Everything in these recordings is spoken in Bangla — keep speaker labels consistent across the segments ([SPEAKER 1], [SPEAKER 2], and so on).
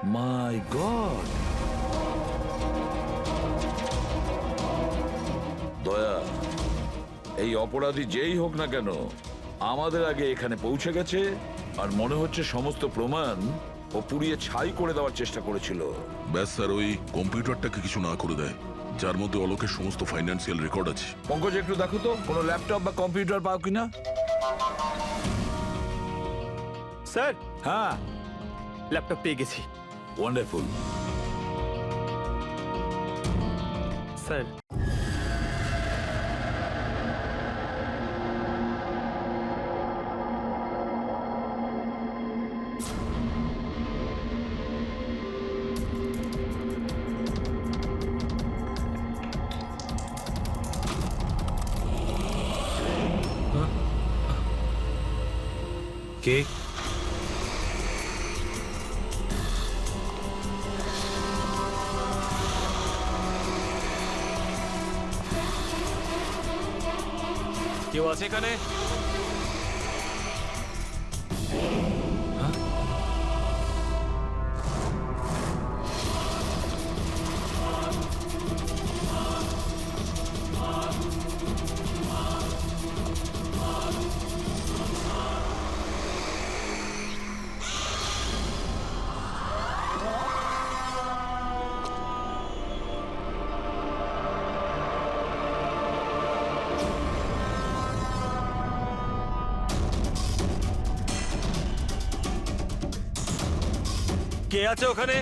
[SPEAKER 1] মাই গড, দয়া, এই অপরাধী যেই হোক না কেন আমাদের আগে এখানে পৌঁছে গেছে, আর মনে হচ্ছে সমস্ত প্রমাণ ও পুড়িয়ে ছাই করে দেওয়ার চেষ্টা করেছিল।
[SPEAKER 2] ব্যাস স্যার, ওই কম্পিউটারটাকে কিছু না করে দেয় যার মধ্যে অলোকের সমস্ত ফাইন্যান্সিয়াল রেকর্ড আছে।
[SPEAKER 1] পঙ্কজ, একটু দেখো তো কোনো ল্যাপটপ বা কম্পিউটার পাও কিনা।
[SPEAKER 3] স্যার,
[SPEAKER 1] হ্যাঁ,
[SPEAKER 3] ল্যাপটপ পেয়ে গেছি।
[SPEAKER 1] ওয়ান্ডারফুল।
[SPEAKER 3] স্যার,
[SPEAKER 4] কে?
[SPEAKER 3] কেউ আছে এখানে? কে আছে ওখানে?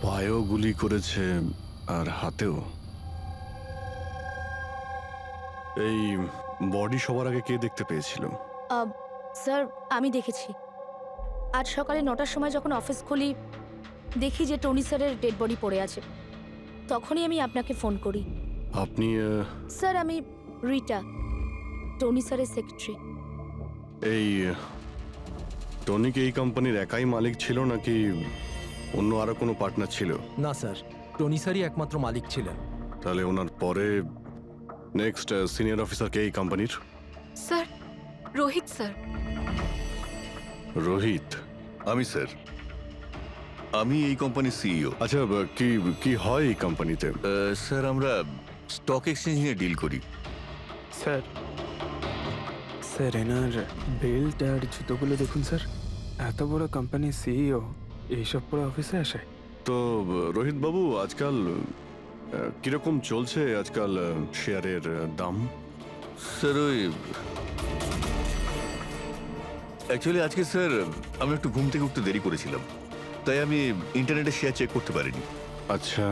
[SPEAKER 5] পায়েও গুলি করেছে আর হাতেও। এই বডি সবার আগে কে দেখতে পেয়েছিল?
[SPEAKER 6] স্যার, আমি দেখেছি। আজ সকালে 9টার সময় যখন অফিস খুলি, দেখি যে টনি স্যারের ডেড বডি পড়ে আছে। তখনই আমি আপনাকে ফোন করি।
[SPEAKER 5] আপনি
[SPEAKER 6] স্যার, আমি রিটা, টনি স্যারের সেক্রেটারি।
[SPEAKER 5] এই টনি কি এই কোম্পানির একাই মালিক ছিল নাকি অন্য আরো কোনো পার্টনার ছিল?
[SPEAKER 4] না স্যার, টনি স্যারই একমাত্র মালিক ছিলেন।
[SPEAKER 5] তাহলে ওনার পরে নেক্সট সিনিয়র অফিসার কে এই কোম্পানির?
[SPEAKER 7] Sir, Rohit sir.
[SPEAKER 5] রোহিত?
[SPEAKER 8] আমি স্যার, আমি এই কোম্পানির সিইও।
[SPEAKER 5] আচ্ছা, কি কি হয় এই কোম্পানিতে?
[SPEAKER 8] স্যার, আমরা স্টক এক্সচেঞ্জ নিয়ে ডিল করি।
[SPEAKER 3] স্যার, স্যার এনার বেল্ট আর জুতোগুলো দেখুন স্যার। এত বড় কোম্পানির সিইও এইসব পরে অফিসে আসে?
[SPEAKER 5] তো রোহিত বাবু, আজকাল কিরকম চলছে আজকাল শেয়ারের দাম?
[SPEAKER 8] স্যার, ওই অ্যাকচুয়ালি আজকে স্যার আমি একটু ঘুম থেকে উঠতে দেরি করেছিলাম, তাই আমি ইন্টারনেটে শেয়ার চেক করতে পারিনি।
[SPEAKER 5] আচ্ছা,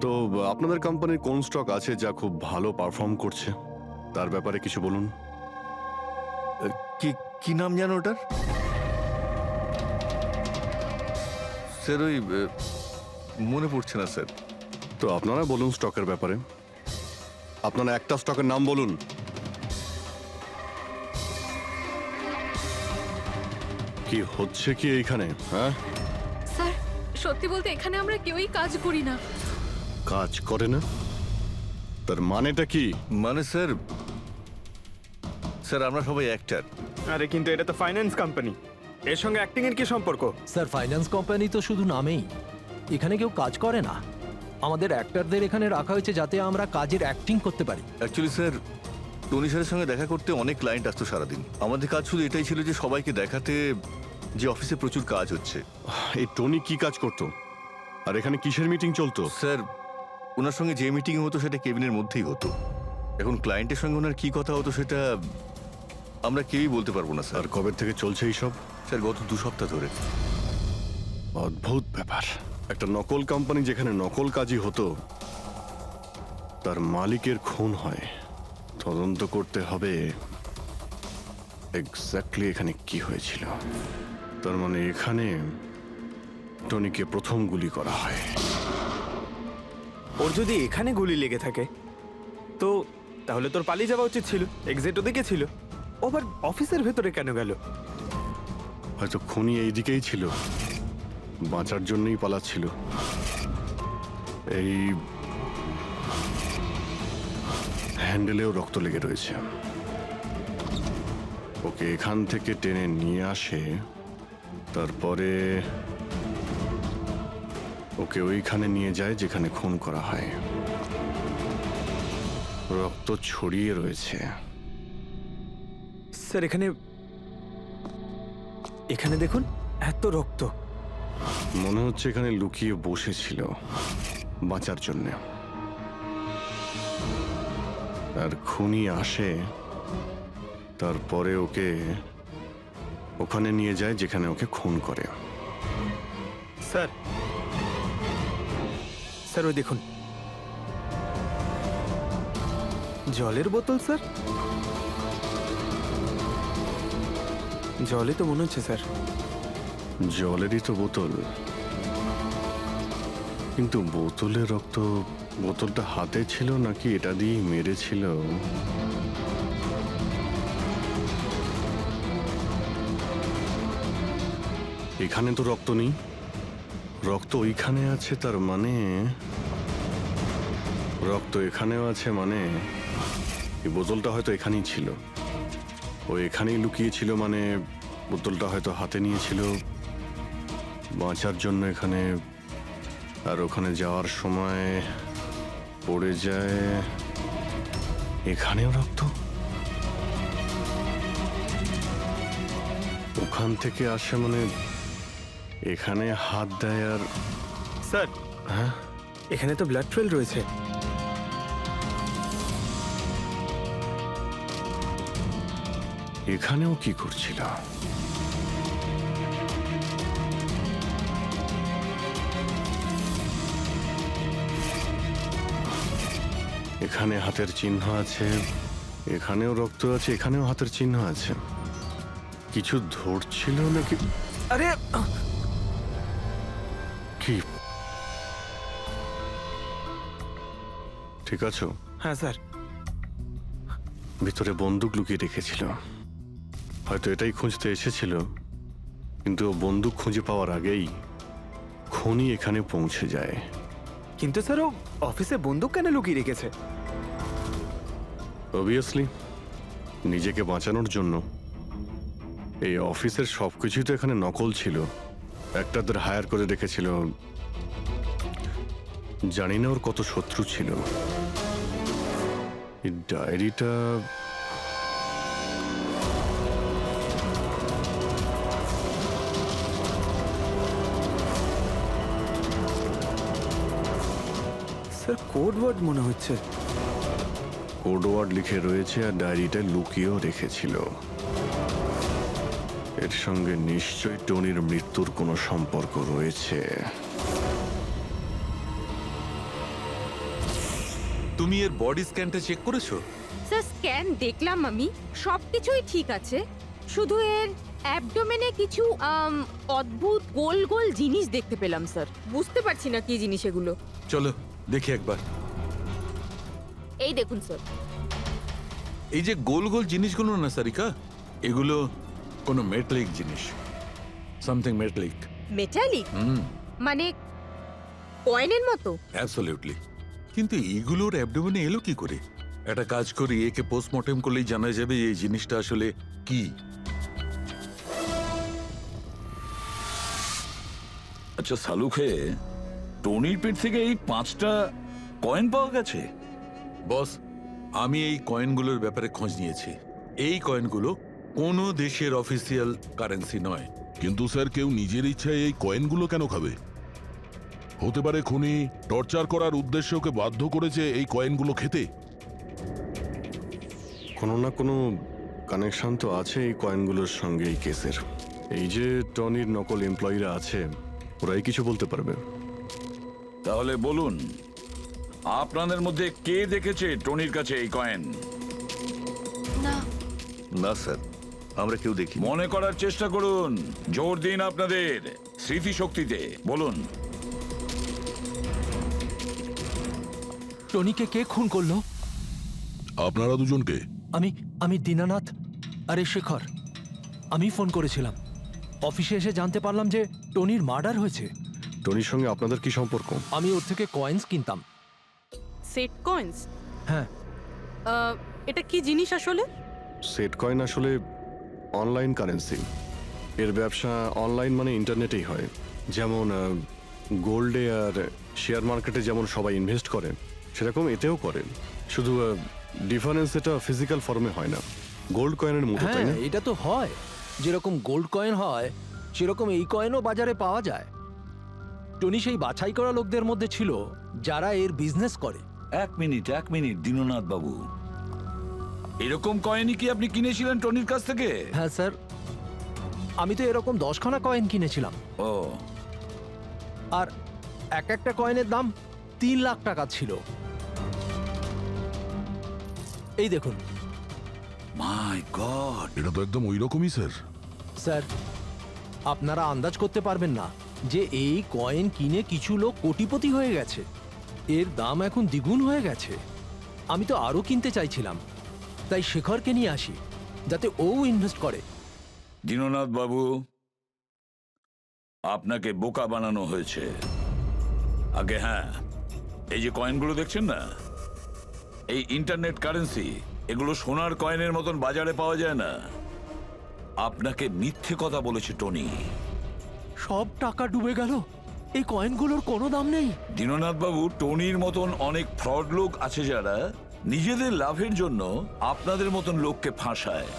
[SPEAKER 5] তো আপনাদের কোম্পানির কোন স্টক আছে যা খুব ভালো পারফর্ম করছে? তার ব্যাপারে কিছু বলুন।
[SPEAKER 8] কি কি নাম জানো ওটার? স্যার, ওই মনে পড়ছে না স্যার।
[SPEAKER 5] তো আপনারা বলুন স্টকের ব্যাপারে। আপনারা একটা স্টকের নাম বলুন। কি হচ্ছে কি এইখানে? হ্যাঁ,
[SPEAKER 7] সত্যি বলতে এখানে আমরা কেউই কাজ করি না।
[SPEAKER 5] কাজ করে না? তার মানেটা কি?
[SPEAKER 8] মানে স্যার, স্যার আমরা সবাই অ্যাক্টার।
[SPEAKER 3] আরে কিন্তু এটা তো ফাইন্যান্স কোম্পানি, এর সঙ্গে অ্যাক্টিং এর কি সম্পর্ক?
[SPEAKER 4] স্যার ফাইন্যান্স কোম্পানি তো শুধু নামেই, এখানে কেউ কাজ করে না। আমাদের অ্যাক্টরদের এখানে রাখা হয়েছে যাতে আমরা কাজের অ্যাক্টিং করতে পারি।
[SPEAKER 8] অ্যাকচুয়ালি স্যার, টনি স্যারের সঙ্গে দেখা করতে অনেক ক্লায়েন্ট আসতো সারাদিন। আমাদের কাজ শুধু এটাই ছিল যে সবাইকে দেখাতে যে অফিসে প্রচুর কাজ হচ্ছে।
[SPEAKER 5] এই টনি কি কাজ করতো? আর এখানে কিসের মিটিং চলতো?
[SPEAKER 8] স্যার, ওনার সঙ্গে যে মিটিং হতো সেটা কেবিনের মধ্যেই হতো। এখন ক্লায়েন্টের সঙ্গে ওনার কি কথা হতো সেটা আমরা কেউই বলতে পারবো না স্যার।
[SPEAKER 5] আর কবে থেকে চলছে এইসব?
[SPEAKER 8] স্যার গত 2 সপ্তাহ ধরে।
[SPEAKER 5] অদ্ভুত ব্যাপার। একটা নকল কোম্পানি যেখানে নকল কাজই হতো, তার মালিকের খুন হয়। তদন্ত করতে হবে এক্স্যাক্টলি এখানে কি হয়েছিল। তার মানে এখানে টনিকে প্রথম গুলি করা হয়।
[SPEAKER 3] ওর যদি এখানে গুলি লেগে থাকে তো তাহলে তোর পালিয়ে যাওয়া উচিত ছিল, এক্সিট ওদিকে ছিল। ও আবার অফিসের ভেতরে কেন গেল?
[SPEAKER 5] হয়তো খুনি এইদিকেই ছিল, বাঁচার জন্যই পালাচ্ছিল। এই হ্যান্ডেলেও রক্ত লেগে রয়েছে। ওকে এখান থেকে টেনে নিয়ে আসে, তারপরে ওকে ওইখানে নিয়ে যায় যেখানে খুন করা হয়। রক্ত ছড়িয়ে রয়েছে।
[SPEAKER 3] স্যার এখানে এখানে দেখুন, এত রক্ত।
[SPEAKER 5] মনে হচ্ছে এখানে লুকিয়ে বসেছিল বাঁচার জন্য। আর খুনি আসে, তারপরে ওকে ওখানে নিয়ে যায় যেখানে ওকে খুন করে।
[SPEAKER 3] স্যার স্যার ওই দেখুন, জলের বোতল। স্যার জলে তো মনে হচ্ছে স্যার।
[SPEAKER 5] জলেরই তো বোতল, কিন্তু বোতলের রক্ত, বোতলটা হাতে ছিল নাকি এটা দিয়ে মেরেছিল? এখানে তো রক্ত নেই, রক্ত ওইখানে আছে। তার মানে রক্ত এখানেও আছে, মানে এই বোতলটা হয়তো এখানেই ছিল। ও এখানেই লুকিয়েছিল, মানে বোতলটা হয়তো হাতে নিয়েছিল বাঁচার জন্য এখানে। আর ওখানে যাওয়ার সময় পড়ে যায়। এখানেও রক্ত, ওখান থেকে আসে, মানে এখানে হাত দেয়। আর
[SPEAKER 3] স্যার
[SPEAKER 5] হ্যাঁ,
[SPEAKER 3] এখানে তো ব্লাড ট্রেল রয়েছে।
[SPEAKER 5] এখানেও কি করছিল? এখানে হাতের চিহ্ন আছে, এখানেও রক্ত আছে, এখানেও হাতের চিহ্ন আছে। কিছু ধরছিল নাকি?
[SPEAKER 3] আরে
[SPEAKER 5] কি ঠিক আছো?
[SPEAKER 3] হ্যাঁ স্যার।
[SPEAKER 5] ভিতরে বন্দুক লুকিয়ে রেখেছিল, হয়তো এটাই খুঁজতে এসেছিল। কিন্তু ও বন্দুক খুঁজে পাওয়ার আগেই খুনি এখানে পৌঁছে যায়।
[SPEAKER 3] কিন্তু স্যার ও অফিসে বন্দুক কেন লুকিয়ে রেখেছে?
[SPEAKER 5] অবভিয়াসলি নিজেকে বাঁচানোর জন্য। এই অফিসের সবকিছুই তো এখানে নকল ছিল, একটাদের হায়ার করে রেখেছিল। জানি না ওর কত শত্রু ছিল। এই ডায়েরিটা
[SPEAKER 3] স্যার কোড ওয়ার্ড মনে হচ্ছে।
[SPEAKER 5] কোড ওয়ার্ড লিখে রয়েছে আর ডায়েরিটা লুকিয়েও রেখেছিল। এর সঙ্গে নিশ্চয়ই টনির মৃত্যুর কোনো সম্পর্ক রয়েছে।
[SPEAKER 9] তুমি এর বডি স্ক্যানটা চেক করেছো?
[SPEAKER 7] স্যার স্ক্যান দেখলাম আমি, সবকিছুই ঠিক আছে। শুধু এর অ্যাবডোমেনে কিছু অদ্ভুত গোল গোল জিনিস দেখতে পেলাম স্যার। বুঝতে পারছি না কি জিনিস এগুলো।
[SPEAKER 9] চলো দেখি একবার।
[SPEAKER 7] এই দেখুন স্যার।
[SPEAKER 9] এই যে গোল গোল জিনিসগুলো না সারিকা, এগুলো কোনো মেটালিক জিনিস, সামথিং মেটালিক।
[SPEAKER 7] মেটালিক? মানে কয়েনের মতো?
[SPEAKER 9] অ্যাবসলিউটলি। কিন্তু এইগুলোর অ্যাবডোমেনে এলো কি করে? একটা কাজ করি, একে পোস্টমর্টেম করলেই জানা যাবে এই জিনিসটা আসলে কি।
[SPEAKER 1] আচ্ছা সালুখে, টনির পেট থেকে এই 5টা কয়েন পাওয়া গেছে?
[SPEAKER 9] বস, আমি এই কয়েনগুলোর ব্যাপারে খোঁজ নিয়েছি। এই কয়েনগুলো কোনো দেশের অফিসিয়াল কারেন্সি নয়।
[SPEAKER 2] কিন্তু স্যার কেউ নিজের ইচ্ছায় এই কয়েনগুলো কেন খাবে? হতে পারে খুনি টর্চার করার উদ্দেশ্যে ওকে বাধ্য করেছে এই কয়েনগুলো খেতে।
[SPEAKER 5] কোনো না কোনো কানেকশন তো আছে এই কয়েনগুলোর সঙ্গে এই কেসের। এই যে টনির নকল এমপ্লয়িরা আছে, ওরাই কিছু বলতে পারবে।
[SPEAKER 1] তাহলে বলুন, আপনাদের মধ্যে কে দেখেছে টনির কাছে এই কয়েন?
[SPEAKER 6] না,
[SPEAKER 8] না স্যার, আমরা কেউ দেখি।
[SPEAKER 1] মনে করার চেষ্টা করুন, জোর দিন আপনাদের স্মৃতিশক্তিতে। বলুন।
[SPEAKER 4] টনিকে কে খুন করলো?
[SPEAKER 2] আপনারা দুজনকে?
[SPEAKER 4] আমি দীনানাথ। আরে শেখর, আমি ফোন করেছিলাম। অফিসে এসে জানতে পারলাম যে টনির মার্ডার হয়েছে।
[SPEAKER 5] টনির সঙ্গে আপনাদের কি সম্পর্ক?
[SPEAKER 4] আমি ওর থেকে কয়েন্স কিনতাম।
[SPEAKER 7] Set coins?
[SPEAKER 4] হ্যাঁ।
[SPEAKER 7] এটা কি জিনিস আসলে?
[SPEAKER 5] সেট কয়েন আসলে অনলাইন কারেন্সি। এর ব্যবসা অনলাইন মানে ইন্টারনেটেই হয়। যেমন গোল্ডে আর শেয়ার মার্কেটে যেমন সবাই ইনভেস্ট করে, সেরকম এতেও করে। শুধু ডিফারেন্স এটা ফিজিক্যাল ফর্মে হয় না, গোল্ড কয়েনের মতো, তাই
[SPEAKER 4] হ্যাঁ,
[SPEAKER 5] না?
[SPEAKER 4] এটা তো হয়। যেরকম গোল্ড কয়েন হয় সেরকম এই কয়েনও বাজারে পাওয়া যায়। টনি সেই বাছাই করা লোকদের মধ্যে ছিল যারা এর বিজনেস করে।
[SPEAKER 1] এক মিনিট দীননাথ বাবু, এরকম কয়েনই কি আপনি কিনেছিলেন টনির কাছ থেকে?
[SPEAKER 4] হ্যাঁ স্যার, আমি তো এরকম 10খানা কয়েন কিনেছিলাম।
[SPEAKER 1] ও,
[SPEAKER 4] আর এক একটা কয়েনের দাম 3 লাখ টাকা ছিল। এই দেখুন।
[SPEAKER 1] মাই গড!
[SPEAKER 2] এটা তো একদম ওই রকমই স্যার।
[SPEAKER 4] স্যার, আপনারা আন্দাজ করতে পারবেন না যে এই কয়েন কিনে কিছু লোক কোটিপতি হয়ে গেছে। এর দাম এখন দ্বিগুণ হয়ে গেছে। আমি তো আরো কিনতে চাইছিলাম, তাই শেখরকে নিয়ে আসি যাতে ও ইনভেস্ট করে।
[SPEAKER 1] দীননাথ বাবু, আপনাকে বোকা বানানো হয়েছে। আগে হ্যাঁ, এই যে কয়েনগুলো দেখছেন না, এই ইন্টারনেট কারেন্সি, এগুলো সোনার কয়েনের মতন বাজারে পাওয়া যায় না। আপনাকে মিথ্যে কথা বলেছে টনি।
[SPEAKER 4] সব টাকা ডুবে গেল, এই কয়েনগুলোর কোনো দাম নেই।
[SPEAKER 1] দীননাথ বাবু, টনির মতন অনেক ফ্রড লোক আছে যারা নিজেদের লাভের জন্য আপনাদের মতন লোককে ফাঁসায়।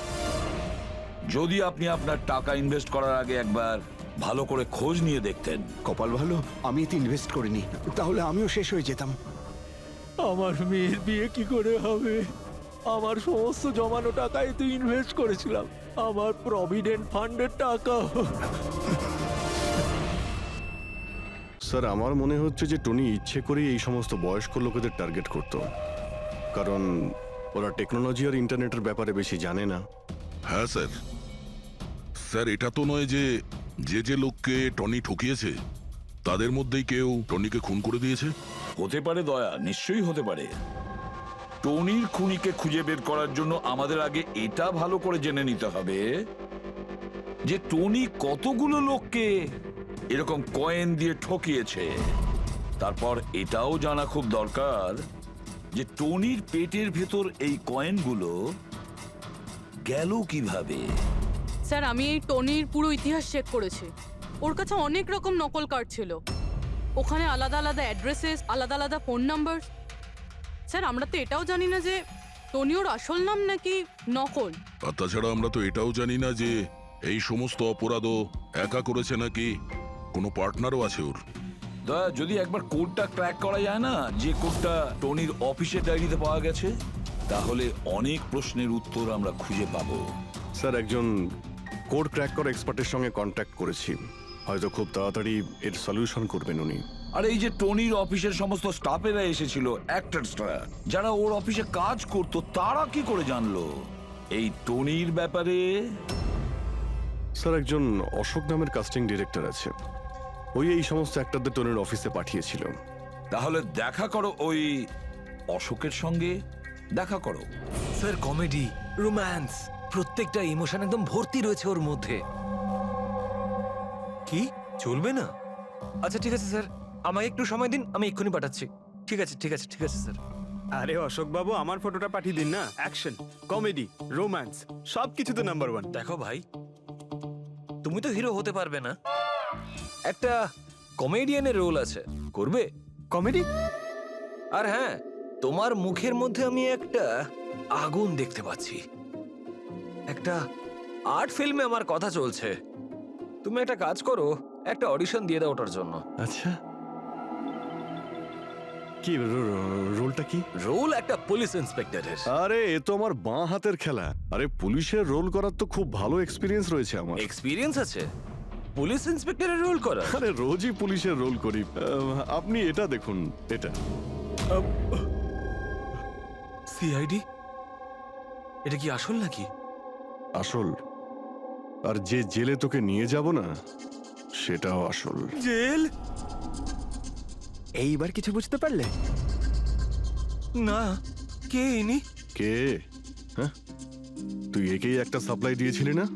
[SPEAKER 1] যদি আপনি আপনার টাকা ইনভেস্ট করার আগে একবার ভালো করে খোঁজ নিয়ে দেখতেন।
[SPEAKER 10] কপাল ভালো আমি এতে ইনভেস্ট করিনি, তাহলে আমিও শেষ হয়ে যেতাম।
[SPEAKER 4] আমার মেয়ের বিয়ে কি করে হবে? আমার সমস্ত জমানো টাকা এতে ইনভেস্ট করেছিলাম, আমার প্রভিডেন্ট ফান্ডের টাকা।
[SPEAKER 5] স্যার, আমার মনে হচ্ছে যে টনি ইচ্ছে করেই এই সমস্ত বয়স্ক লোকেদের টার্গেট করত, কারণ ওরা টেকনোলজি আর ইন্টারনেটের ব্যাপারে বেশি জানে না।
[SPEAKER 2] হ্যাঁ স্যার। স্যার, এটা তো নয় যে যে লোককে টনি ঠকিয়েছে তাদের মধ্যেই কেউ টনিকে খুন করে দিয়েছে।
[SPEAKER 1] হতে পারে দয়া, নিশ্চয়ই হতে পারে। টনির খুনিকে খুঁজে বের করার জন্য আমাদের আগে এটা ভালো করে জেনে নিতে হবে যে টনি কতগুলো লোককে এরকম কয়েন দিয়ে ঠকিয়েছে। তারপর এটাও জানা খুব দরকার যে টনির পেটের ভেতর এই কয়েনগুলো গেল কিভাবে।
[SPEAKER 11] স্যার, আমি এই টনির পুরো ইতিহাস চেক করেছি। ওর কাছে অনেক রকম নকল কার্ড ছিল, ওখানে আলাদা আলাদা অ্যাড্রেসেস, আলাদা আলাদা ফোন নাম্বার। স্যার, আমরা তো এটাও জানি না যে টনি ওর আসল নাম নাকি নকল।
[SPEAKER 2] আর তাছাড়া আমরা তো এটাও জানি না যে এই সমস্ত অপরাধও একা করেছে নাকি কোনো পার্টনারও আছে ওর।
[SPEAKER 1] দয়া, যদি একবার কোডটা ক্র্যাক করা যায় না, যে কোডটা টনির অফিসের ডায়েরিতে পাওয়া গেছে, তাহলে অনেক প্রশ্নের উত্তর আমরা খুঁজে পাবো।
[SPEAKER 5] স্যার, একজন কোড ক্র্যাক করা এক্সপার্টের সঙ্গে কন্ট্যাক্ট করেছি, হয়তো খুব তাড়াতাড়ি এর সলিউশন করবেন উনি।
[SPEAKER 1] আর এই যে টনির অফিসের সমস্ত স্টাফেরা এসেছিল, অ্যাক্টরসরা যারা ওর অফিসে কাজ করতো, তারা কি করে জানলো এই টনির ব্যাপারে?
[SPEAKER 5] স্যার, একজন অশোক নামের কাস্টিং ডিরেক্টর আছে, ওই এই সমস্ত অ্যাক্টরদের টনির অফিসে পাঠিয়েছিল।
[SPEAKER 1] তাহলে দেখা করো ওই অশোকের সঙ্গে, দেখা করো।
[SPEAKER 12] স্যার, কমেডি, রোম্যান্স, প্রত্যেকটা ইমোশন একদম ভর্তি রয়েছে ওর মধ্যে। কি চলবে না? আচ্ছা ঠিক আছে স্যার, আমাকে একটু সময় দিন, আমি এক্ষুনি পাঠাচ্ছি। ঠিক আছে ঠিক আছে ঠিক আছে স্যার।
[SPEAKER 3] আরে অশোক বাবু, আমার ফটোটা পাঠিয়ে দিন না। অ্যাকশন, কমেডি, রোম্যান্স সব কিছুতে নাম্বার 1।
[SPEAKER 12] দেখো ভাই, তুমি তো হিরো হতে পারবে না, একটা কমেডিয়ানের রোল আছে, করবে?
[SPEAKER 3] কমেডি?
[SPEAKER 12] আর হ্যাঁ, তোমার মুখের মধ্যে আমি একটা আগুন দেখতে পাচ্ছি। একটা আর্ট ফিল্মে আমার কথা চলছে, তুমি একটা কাজ করো, একটা অডিশন দিয়ে দাও ওটার জন্য।
[SPEAKER 5] আচ্ছা, কি রোলটা কি?
[SPEAKER 12] রোল একটা পুলিশ ইন্সপেক্টরের।
[SPEAKER 5] আরে এ তো আমার বাঁ হাতের খেলা। আরে পুলিশের রোল করার তো খুব ভালো এক্সপিরিয়েন্স রয়েছে আমার।
[SPEAKER 12] এক্সপিরিয়েন্স আছে পুলিশ ইন্সপেক্টরের রোল করা?
[SPEAKER 5] আরে রোজই পুলিশের রোল করি। আপনি এটা দেখুন, এটা।
[SPEAKER 12] সিআইডি? এটা কি আসল নাকি?
[SPEAKER 5] আসল। আর যে জেলে তোকে নিয়ে যাব না, সেটাও আসল।
[SPEAKER 12] জেল?
[SPEAKER 3] এইবার কিছু বুঝতে পারলে?
[SPEAKER 12] না, কে ইনি?
[SPEAKER 5] কে? হ্যাঁ, তুই একেই একটা সাপ্লাই দিয়েছিলি না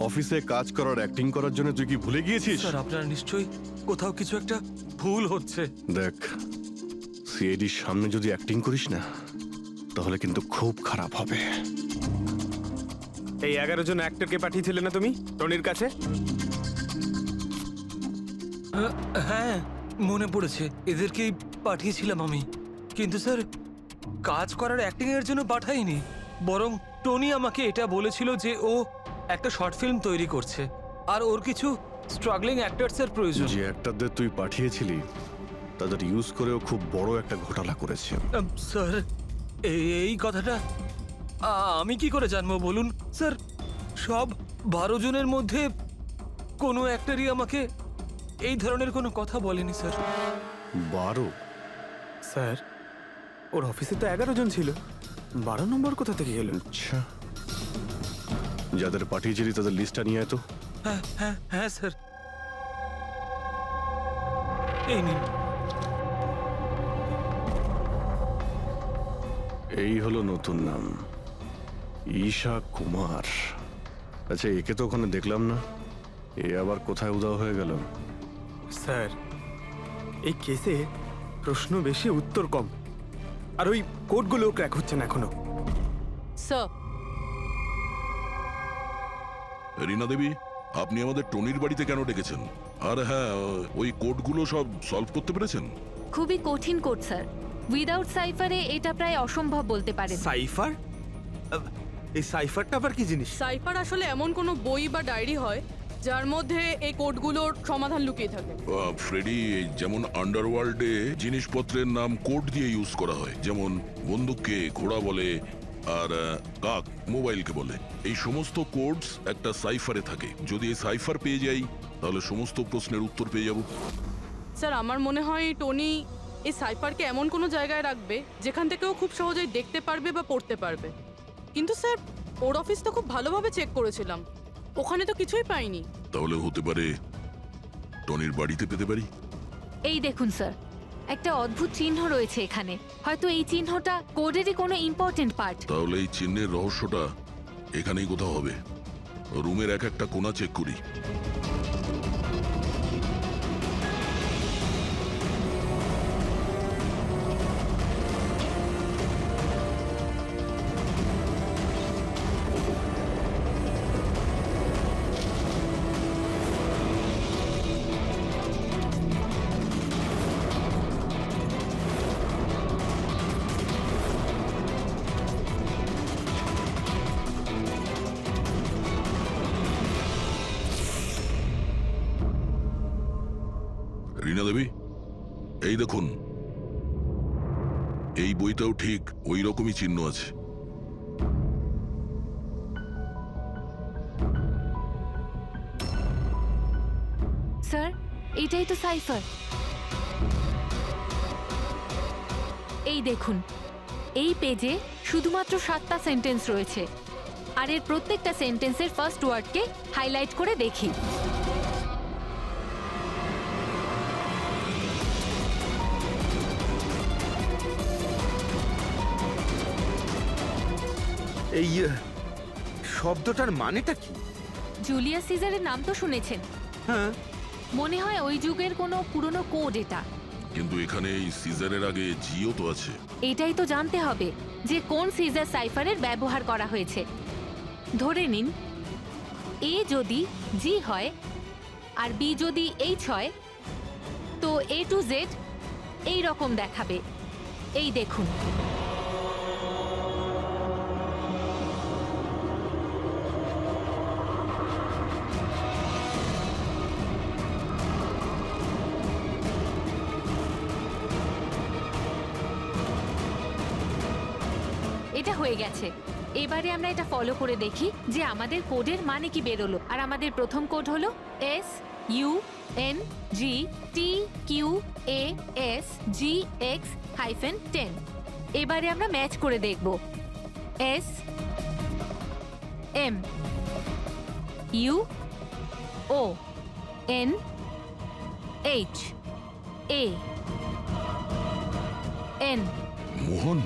[SPEAKER 5] অফিসে কাজ করার, অ্যাক্টিং করার জন্য? তুই কি ভুলে গিয়েছিস?
[SPEAKER 12] স্যার, আপনার নিশ্চয়ই কোথাও কিছু একটা ভুল হচ্ছে।
[SPEAKER 5] দেখ, সিআইডির সামনে যদি অ্যাক্টিং করিস না, তাহলে কিন্তু খুব খারাপ হবে।
[SPEAKER 3] এই 11 জন অ্যাক্টরকে পাঠিয়েছিলে না তুমি টনির কাছে?
[SPEAKER 12] হ্যাঁ, মনে পড়েছে, এদেরকেই পাঠিয়েছিলাম আমি। কিন্তু স্যার, কাজ করার অ্যাক্টিং এর জন্য পাঠাইনি, বরং টনি আমাকে এটা বলেছিল যে ও একটা শর্ট ফিল্ম তৈরি করছে আর ওর কিছু স্ট্রাগলিং অ্যাক্টরসের প্রয়োজন।
[SPEAKER 5] যে অ্যাক্টরদের তুই পাঠিয়েছিলি, তাদের ইউজ করেও খুব বড় একটা ঘোটালা করেছে।
[SPEAKER 12] স্যার, এই কথাটা আমি কি করে জানবো বলুন স্যার? সব 12 জনের মধ্যে কোনো অ্যাক্টরই আমাকে এই ধরনের কোনো কথা বলেনি স্যার।
[SPEAKER 5] 12?
[SPEAKER 3] স্যার, ওর অফিসে তো 11 জন ছিল, 12 নম্বর কোথা থেকে গেল?
[SPEAKER 5] আচ্ছা, যাদের পাঠিয়েছিলি তাদের লিস্টটা নিয়ে আয় তো।
[SPEAKER 12] হ্যাঁ হ্যাঁ হ্যাঁ স্যার, এই নিন।
[SPEAKER 5] এই হলো নতুন নাম, ঈশা কুমার। আচ্ছা, একে তো ওখানে দেখলাম না, এ আবার কোথায় উধাও হয়ে গেল?
[SPEAKER 3] স্যার, এই কেসে প্রশ্ন বেশি উত্তর কম, আর ওই কোডগুলো ক্র্যাক হচ্ছে না এখনো।
[SPEAKER 11] স্যার,
[SPEAKER 2] রীনা দেবী, আপনি আমাদের টনির বাড়িতে কেন ডেকেছেন? আর হ্যাঁ, ওই কোডগুলো সব সলভ করতে পেরেছেন?
[SPEAKER 6] খুবই কঠিন কোড স্যার, উইদাউট সাইফারে এটা প্রায় অসম্ভব বলতে পারেন।
[SPEAKER 10] সাইফার? এই সাইফারটা আবার কি জিনিস?
[SPEAKER 11] সাইফার আসলে এমন কোনো বই বা ডায়েরি হয় যার মধ্যে এই কোডগুলোর সমাধান লুকিয়ে থাকে।
[SPEAKER 2] ফ্রেডি, যেমন আন্ডারওয়ার্ল্ডে জিনিসপত্রের নাম কোড দিয়ে ইউজ করা হয়, যেমন বন্দুককে ঘোড়া বলে আর কাক মোবাইলকে বলে। এই সমস্ত কোডস একটা সাইফারে থাকে। যদি এই সাইফার পেয়ে যাই, তাহলে সমস্ত প্রশ্নের উত্তর পেয়ে যাব।
[SPEAKER 11] স্যার, আমার মনে হয় টনি এই সাইফারকে এমন কোনো জায়গায় রাখবে যেখান থেকে ও খুব সহজেই দেখতে পারবে বা পড়তে পারবে। কিন্তু স্যার, ওর অফিস তো খুব ভালোভাবে চেক করেছিলাম, ওখানে তো কিছুই পাইনি।
[SPEAKER 2] তাহলে হতে পারে টনির বাড়িতে পেতে পারি।
[SPEAKER 6] এই দেখুন স্যার, একটা অদ্ভুত চিহ্ন রয়েছে এখানে, হয়তো এই চিহ্নটা কোডেরই কোনো ইম্পর্টেন্ট পার্ট।
[SPEAKER 2] তাহলে এই চিহ্নের রহস্যটা এখানেই কোথাও হবে। রুমের এক একটা কোণা চেক করি। রীনা দেবী, এই দেখুন, এই বইটাও ঠিক ওই রকমই চিহ্ন আছে।
[SPEAKER 6] স্যার, এটাই তো সাইফার। এই দেখুন, এই পেজে শুধুমাত্র 7টা সেন্টেন্স রয়েছে, আর এর প্রত্যেকটা সেন্টেন্সের ফার্স্ট ওয়ার্ডকে হাইলাইট করে দেখি।
[SPEAKER 10] এই শব্দটার মানেটা কি?
[SPEAKER 6] জুলিয়াস সিজারের নাম তো শুনেছেন?
[SPEAKER 10] হ্যাঁ,
[SPEAKER 13] মনে হয় ওই যুগের কোনো পুরনো কোড এটা।
[SPEAKER 2] কিন্তু এখানে এই সিজারের আগে জিও তো আছে।
[SPEAKER 13] এটাই তো জানতে হবে যে কোন সিজার সাইফারের ব্যবহার করা হয়েছে। ধরে নিন এ যদি জি হয় আর বি যদি এইচ হয়, তো এ টু জেড এই রকম দেখাবে। এই দেখুন, এটা হয়ে গেছে। এবারে আমরা এটা ফলো করে দেখি যে আমাদের কোডের মানে কি বেরোলো। আর আমাদের প্রথম কোড হলো SUNGTQAS-GX-10। এবারে আমরা ম্যাচ করে দেখব। SMUONHAN।
[SPEAKER 2] মোহন,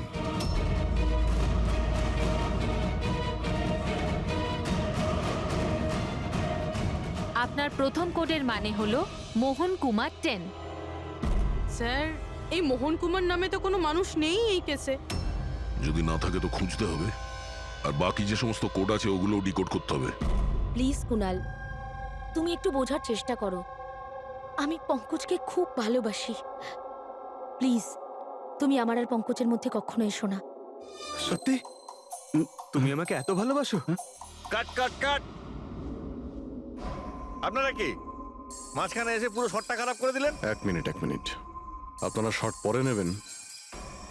[SPEAKER 13] আপনার প্রথম কোডের মানে হলো মোহন কুমার 10।
[SPEAKER 11] স্যার, এই মোহন কুমার নামে তো কোনো মানুষ নেই এই কেসে।
[SPEAKER 2] যদি না থাকে তো খুঁজতে হবে, আর বাকি যে সমস্ত কোড আছে ওগুলো ডিকোড করতে হবে।
[SPEAKER 6] প্লিজ কুনাল, তুমি একটু বোঝার চেষ্টা করো। আমি পঙ্কজকে খুব ভালোবাসি। প্লিজ, তুমি আমার আর পঙ্কজের মধ্যে কখনো এসো না।
[SPEAKER 3] সত্যি তুমি আমাকে এত ভালোবাসো?
[SPEAKER 8] কাট কাট কাট। আপনারা কি মাঝখানে এসে পুরো শটটা খারাপ করে দিলেন?
[SPEAKER 5] এক মিনিট। আপনারা শর্ট পরে নেবেন,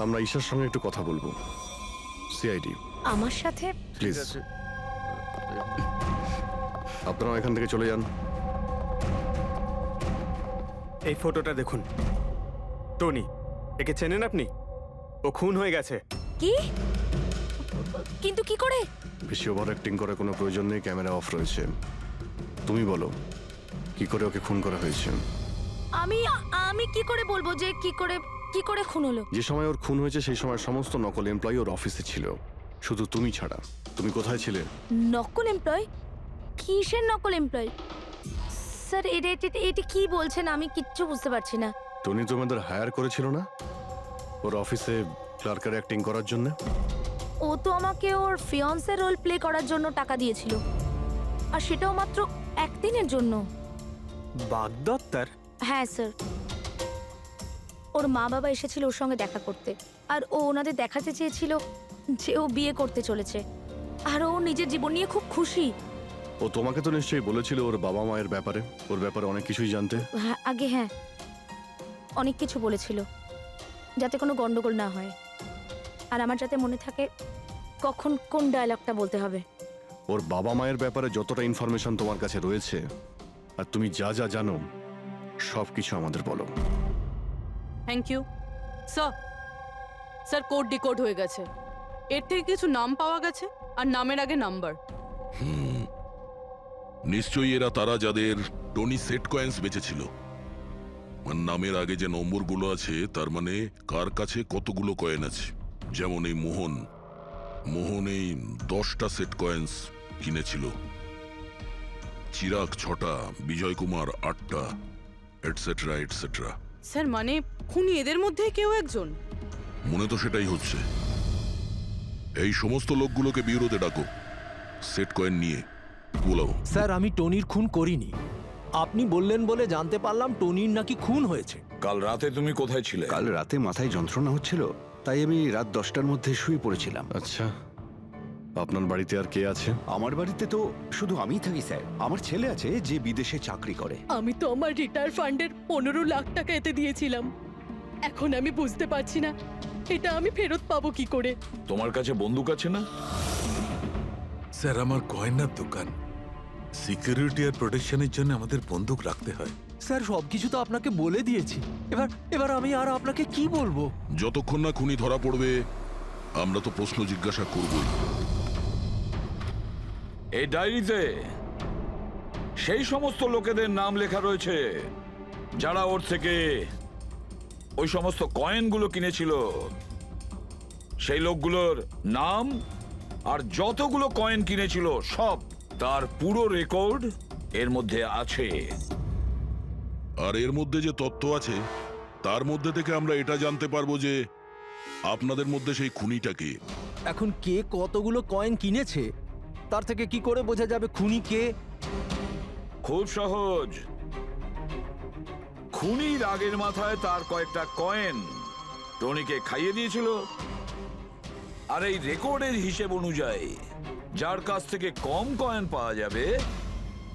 [SPEAKER 5] আমরা ঈশার সঙ্গে একটু কথা বলবো। সিআইডি
[SPEAKER 6] আমার সাথে?
[SPEAKER 5] প্লিজ আপনারা এখান থেকে চলে যান।
[SPEAKER 3] এই ফটোটা দেখুন। টনি, একে চেনেন আপনি? ও খুন হয়ে গেছে।
[SPEAKER 6] কি? কিন্তু কি করে?
[SPEAKER 5] বেশি ওভার অ্যাক্টিং করার কোনো প্রয়োজন নেই, ক্যামেরা অফ রয়েছে। তুমি বলো কি করে ওকে খুন করা হয়েছে?
[SPEAKER 6] আমি কি করে বলবো যে কি করে খুন হলো?
[SPEAKER 5] যে সময় ওর খুন হয়েছে সেই সময় সমস্ত নকল এমপ্লয়ি ওর অফিসে ছিল, শুধু তুমি ছাড়া। তুমি কোথায় ছিলে?
[SPEAKER 6] নকল এমপ্লয়? কিসের নকল এমপ্লয়? স্যার, এটা কি বলছেন? আমি কিচ্ছু বুঝতে পারছি না।
[SPEAKER 5] টনি তোমাদের হায়ার করেছিল না ওর অফিসে ক্লার্কের অ্যাক্টিং করার জন্য?
[SPEAKER 6] ও তো আমাকে ওর ফিয়ান্সের রোল প্লে করার জন্য টাকা দিয়েছিল, আর সেটাও মাত্র একদিনের জন্য।
[SPEAKER 3] বাগদত্তার?
[SPEAKER 6] হ্যাঁ স্যার, ওর মা বাবা এসেছিল ওর সঙ্গে দেখা করতে, আর ও ওনাদের দেখাতে চেয়েছিল যে ও বিয়ে করতে চলেছে, আর ও নিজের জীবন নিয়ে খুব খুশি।
[SPEAKER 5] ও তোমাকে তো নিশ্চয়ই বলেছিল ওর বাবা মায়ের ব্যাপারে, ওর ব্যাপারে অনেক কিছুই জানতে।
[SPEAKER 6] হ্যাঁ, হ্যাঁ, অনেক কিছু বলেছিল, যাতে কোনো গন্ডগোল না হয়, আর আমার যাতে মনে থাকে কখন কোন ডায়লগটা বলতে হবে।
[SPEAKER 5] ওর বাবা মায়ের ব্যাপারে যতটা ইনফরমেশন তোমার কাছে রয়েছে আর তুমি যা যা জানো সব কিছু আমাদের বলো।
[SPEAKER 11] Thank you sir. Code decode হয়ে গেছে। এর থেকে কিছু নাম পাওয়া গেছে, আর নামের আগে নাম্বার।
[SPEAKER 2] নিশ্চয়ই এরা তারা যাদের টনি সেট কয়েন্স বেঁচেছিল। আর নামের আগে যে নম্বরগুলো আছে তার মানে কার কাছে কতগুলো কয়েন আছে। যেমন এই মোহন এই 10টা সেট কয়েন্স কিনেছিল, চিরাগ 6টা, বিজয় কুমার 8টা, এটসেট্রা এটসেট্রা।
[SPEAKER 11] স্যার, মানে খুনি এদের মধ্যে কেউ একজন?
[SPEAKER 2] মনে তো সেটাই হচ্ছে। এই সমস্ত লোকগুলোকে বিউরোতে ডাকো, সেট কয়েন নিয়ে বলো।
[SPEAKER 4] স্যার, আমি টনির খুন করিনি। আপনি বললেন বলে জানতে পারলাম টনির নাকি খুন হয়েছে।
[SPEAKER 1] কাল রাতে তুমি কোথায় ছিলে?
[SPEAKER 10] কাল রাতে মাথায় যন্ত্রণা হচ্ছিল, তাই আমি রাত 10টার মধ্যে শুয়ে পড়েছিলাম।
[SPEAKER 5] আচ্ছা, আপনার বাড়িতে আর কে আছে?
[SPEAKER 10] আমার বাড়িতে তো শুধু আমিই থাকি স্যার। আমার ছেলে আছে যে বিদেশে চাকরি করে।
[SPEAKER 11] আমি তো আমার রিটায়ার ফান্ডের 15 লাখ টাকা এতে দিয়েছিলাম। এখন আমি বুঝতে পারছি না এটা আমি ফেরত পাবো কি করে।
[SPEAKER 1] তোমার কাছে বন্দুক আছে না?
[SPEAKER 9] স্যার, আমার গয়নার দোকান, সিকিউরিটি আর প্রোটেকশনের জন্য আমাদের বন্দুক রাখতে হয়।
[SPEAKER 4] স্যার, সবকিছু তো আপনাকে বলে দিয়েছি। এবার আমি আর আপনাকে কি বলবো?
[SPEAKER 2] যতক্ষণ না খুনি ধরা পড়বে আমরা তো প্রশ্ন জিজ্ঞাসা করবই।
[SPEAKER 1] এই ডায়েরিতে সেই সমস্ত লোকেদের নাম লেখা রয়েছে যারা ওর থেকে ওই সমস্ত কয়েনগুলো কিনেছিল। সেই লোকগুলোর নাম আর যতগুলো কয়েন কিনেছিল সব, তার পুরো রেকর্ড এর মধ্যে আছে।
[SPEAKER 2] আর এর মধ্যে যে তথ্য আছে তার মধ্যে থেকে আমরা এটা জানতে পারবো যে আপনাদের মধ্যে সেই খুনিটা কে।
[SPEAKER 4] এখন কে কতগুলো কয়েন কিনেছে তার থেকে কি করে বোঝা যাবে খুনি কে?
[SPEAKER 1] খুব সহজ। খুনি রাগের মাথায় তার কয়েকটা কয়েন টনিকে খাইয়ে দিয়েছিল, আর এই রেকর্ডের হিসেব অনুযায়ী যার কাছ থেকে কম কয়েন পাওয়া যাবে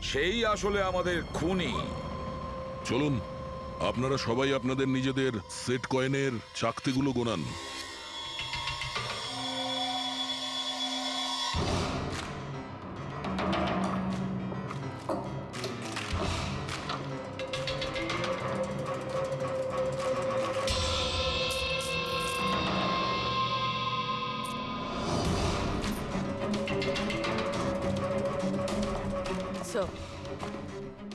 [SPEAKER 1] সেই আসলে আমাদের খুনি।
[SPEAKER 2] চলুন আপনারা সবাই আপনাদের নিজেদের সেট কয়েনের চাকতিগুলো গোনান।
[SPEAKER 11] স্যার,